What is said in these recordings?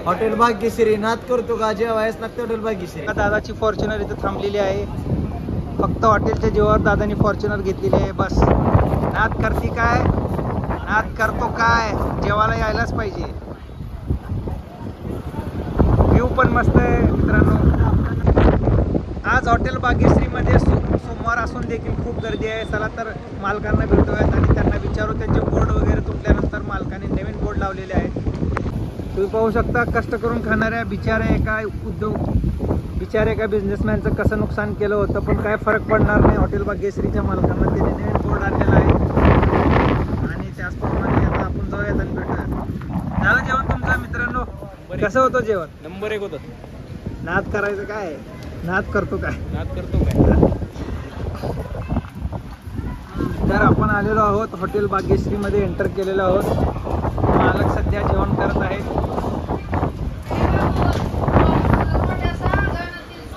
Hotel Bhagyashree नाद करतो का जेवायच लागतं हॉटेल भाग्यश्री. दादाची फॉर्च्युनर इथं थांबलेली आहे. फक्त हॉटेलच्या जेवावर दादानी फॉर्च्युनर घेतलेली आहे. बस नाद करती काय, नाद करतो काय, जेवायला यायलाच पाहिजे. व्ह्यू पण मस्त आहे मित्रांनो. आज हॉटेल भाग्यश्रीमध्ये सोमवार असून देखील खूप गर्दी आहे. चला तर मालकांना भेटूयात आणि त्यांना विचारू. त्यांचे बोर्ड वगैरे तुटल्यानंतर मालकाने नवीन बोर्ड लावलेले आहेत. तुम्ही पाहू शकता कष्ट करून खाणाऱ्या बिचाऱ्या एका बिझनेसमॅनचं कसं नुकसान केलं होतं, पण काय फरक पडणार नाही. हॉटेल भाग्यश्रीच्या मालकांना त्याने नवीन बोर्ड आणलेला आहे आणि त्याचप्रमाणे आता आपण जाऊयात आणि भेटूयात. झालं जेवण तुमचं मित्रांनो? कसं होतं जेवण? नंबर 1 होतं. नाद करायचं काय, नाद करतो काय, नाद करतो काय. तर आपण आलेलो आहोत हॉटेल भाग्यश्रीमध्ये एंटर केलेलो आहोत. मालक सध्या जेवण करत आहेत.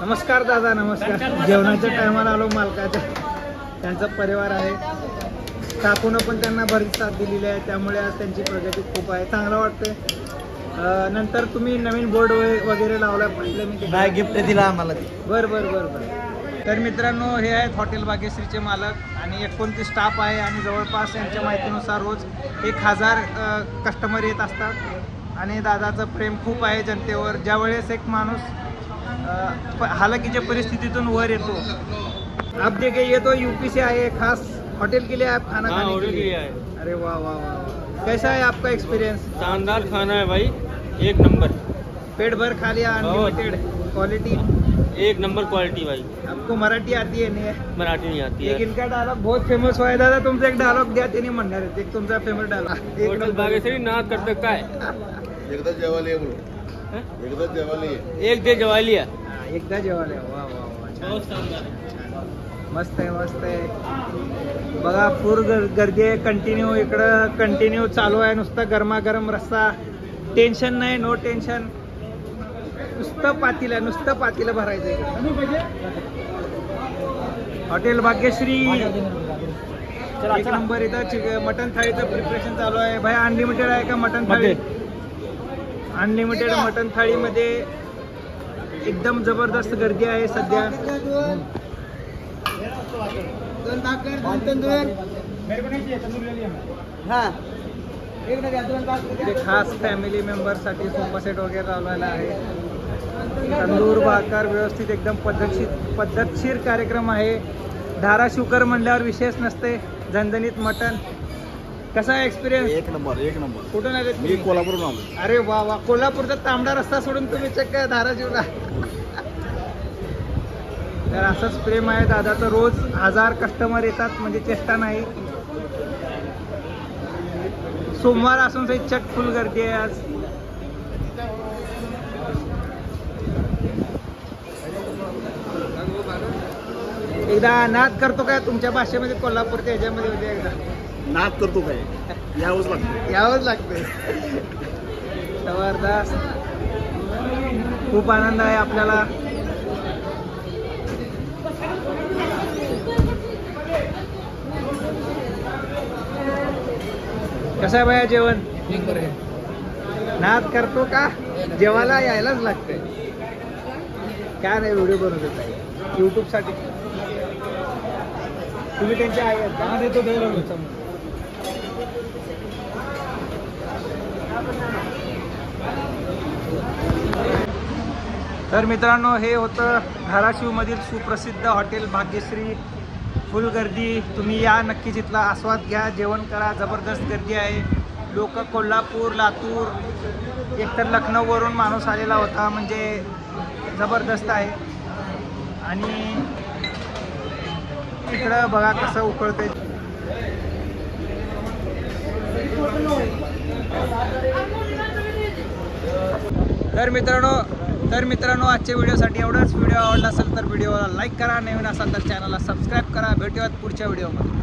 नमस्कार दादा, नमस्कार. जेवणाच्या टायमाला आलो. मालकाच्या त्यांचा परिवार आहे. काकूनं पण त्यांना बरीच साथ दिलेली आहे, त्यामुळे आज त्यांची प्रगती खूप आहे. चांगलं वाटतंय. नंतर तुम्ही नवीन बोर्ड वगैरे लावला पाहिजे मी काय गिफ्ट दिला आम्हाला. बरं. तर मित्रांनो हे आहेत हॉटेल भाग्यश्रीचे मालक आणि 29 स्टाफ आहे आणि जवळपास यांच्या माहितीनुसार रोज 1000 कस्टमर येत असतात आणि दादाचं प्रेम खूप आहे जनतेवर. ज्यावेळेस एक माणूस हालाकीच्या परिस्थितीतून वर येतो. आप देखे ये तो यूपी से आए खास होटल के लिए आप खाना खाने के लिए आए. अरे वाह वाह वाह. कैसा है आपका एक्सपीरियंस? शानदार खाना है भाई, 1 नंबर. पेट भर खा लिया, अनलिमिटेड, क्वालिटी 1 नंबर क्वालिटी भाई. आपको मराठी आती है? नहीं है, मराठी नहीं आती एक है. इनका डायलॉग बहुत फेमस हुआ है. दादा तुमचा एक डायलॉग द्या, ते नाही म्हणणार आहे. एक तुमचा फेमस डायलॉग. हॉटेल भाग्यश्री नाद करतं काय. एकदा जेवायला ये बोल. एकदा जेवायला ये. एक दे जेवायला या. एकदा जेवायला. वा वा वा, छान. मस्त आहे. बघा पूर गर्दी आहे. कंटिन्यू इकडं कंटिन्यू चालू आहे. नुसतं गरमागरम रस्सा. टेन्शन नाही, नो टेन्शन. नुसतं पातीला भरायचं. Hotel Bhagyashree 1 number. इथं मटन थाळीचं प्रिपरेशन चालू आहे. भाई अनलिमिटेड आहे का मटन थाळी? अनलिमिटेड मटन थाळीमध्ये एकदम जबरदस्त गर्दी आहे सध्या. खास फॅमिली मेंबरसाठी सोफा सेट वगैरे लावलेला आहे. तंदूर भाकर व्यवस्थित एकदम पद्धतशीर कार्यक्रम आहे. धाराशिवकर म्हणल्यावर विशेष नसते. झणझणीत मटन. कसा आहे एक्सपिरियन्स? 1 नंबर. कुठून आले? मी कोल्हापूरहून आलो. अरे वा वा. कोल्हापूरचा तांबडा रस्ता सोडून तुम्ही चक्क धाराशिवला. तर असंच प्रेम आहे दादाचं. रोज 1000 कस्टमर येतात म्हणजे चेष्टा नाही. सोमवार असून सहित चट फुल गर्दी आहे आज. एकदा नाद करतो काय तुमच्या भाषेमध्ये, कोल्हापूरच्या ह्याच्यामध्ये होते. एकदा नाद करतो काय, यावंच लागते. जबरदस्त. खूप आनंद आहे आपल्याला. कसं आहे भैया जेवण? नाद करतो का, जेवायला यायलाच लागतंय. काय नाही, व्हिडिओ बनवत आहे यूट्यूब साठी. तुम्ही त्यांचे आहे का? देतो तर मित्रांनो हे होतं धाराशिवमधील सुप्रसिद्ध हॉटेल भाग्यश्री. फुल गर्दी. तुम्ही या नक्कीच, इथला आस्वाद घ्या, जेवण करा. जबरदस्त गर्दी आहे. लोक कोल्हापूर, लातूर, एकतर लखनौवरून माणूस आलेला होता. म्हणजे जबरदस्त आहे. आणि इकडं बघा कसं उकळतंय. तर मित्रांनो आजच्या व्हिडिओसाठी एवढंच. व्हिडिओ आवडला असेल तर व्हिडिओला लाईक करा. नवीन असाल तर चॅनलला सबस्क्राईब करा. भेटूयात पुढच्या व्हिडिओमध्ये.